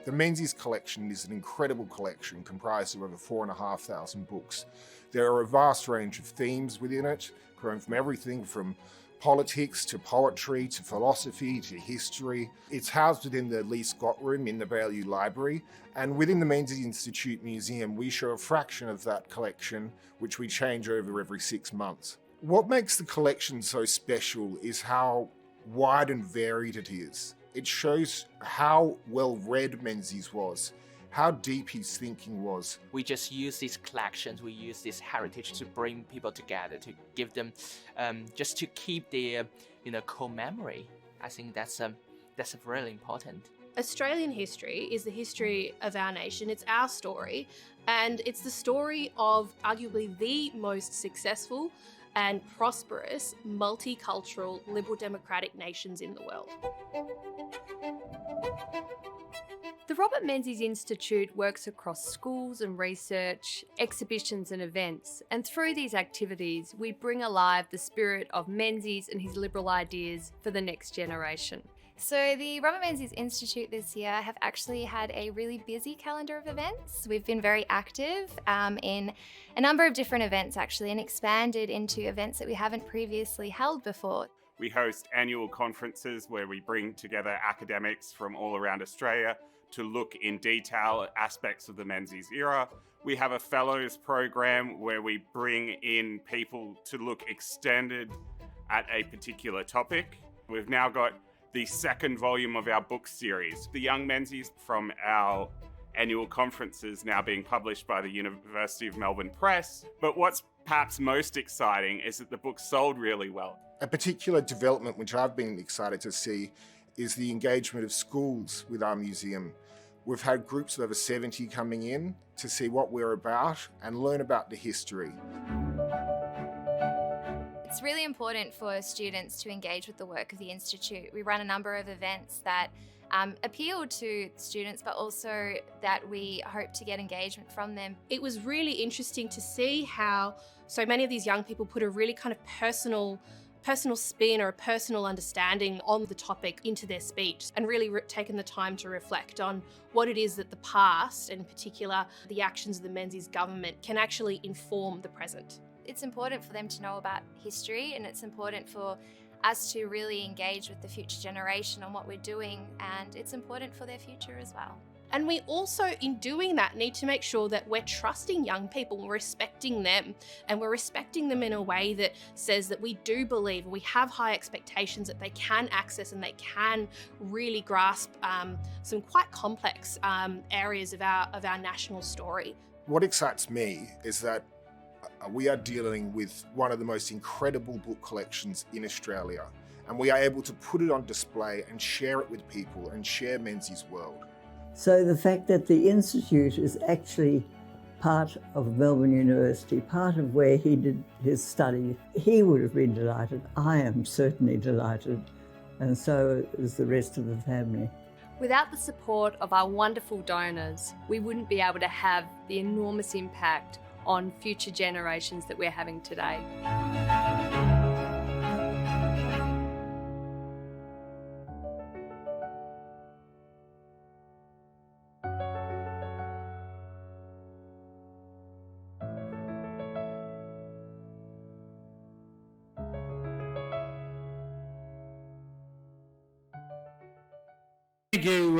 The Menzies Collection is an incredible collection comprised of over 4,500 books. There are a vast range of themes within it, growing from everything from politics to poetry to philosophy to history. It's housed within the Lee Scott Room in the Bayview Library, and within the Menzies Institute Museum we show a fraction of that collection, which we change over every 6 months. What makes the collection so special is how wide and varied it is. It shows how well read Menzies was, how deep his thinking was. We just use these collections, we use this heritage to bring people together, to give them, just to keep their, core memory. I think that's really important. Australian history is the history of our nation. It's our story, and it's the story of arguably the most successful and prosperous multicultural liberal democratic nations in the world. The Robert Menzies Institute works across schools and research, exhibitions and events, and through these activities we bring alive the spirit of Menzies and his liberal ideas for the next generation. So the Robert Menzies Institute this year have actually had a really busy calendar of events. We've been very active in a number of different events actually, and expanded into events that we haven't previously held before. We host annual conferences where we bring together academics from all around Australia to look in detail at aspects of the Menzies era. We have a fellows program where we bring in people to look extended at a particular topic. We've now got the second volume of our book series, The Young Menzies, from our annual conferences now being published by the University of Melbourne Press. But what's perhaps most exciting is that the book sold really well. A particular development which I've been excited to see is the engagement of schools with our museum. We've had groups of over 70 coming in to see what we're about and learn about the history. It's really important for students to engage with the work of the Institute. We run a number of events that appeal to students, but also that we hope to get engagement from them. It was really interesting to see how so many of these young people put a really kind of personal spin or a personal understanding on the topic into their speech, and really taken the time to reflect on what it is that the past, and in particular the actions of the Menzies government, can actually inform the present. It's important for them to know about history, and it's important for us to really engage with the future generation on what we're doing, and it's important for their future as well. And we also, in doing that, need to make sure that we're trusting young people, we're respecting them, and we're respecting them in a way that says that we do believe, we have high expectations that they can access and they can really grasp some quite complex areas of our national story. What excites me is that we are dealing with one of the most incredible book collections in Australia, and we are able to put it on display and share it with people and share Menzies' world. So the fact that the Institute is actually part of Melbourne University, part of where he did his study, he would have been delighted. I am certainly delighted, and so is the rest of the family. Without the support of our wonderful donors, we wouldn't be able to have the enormous impact on future generations that we're having today. Thank you.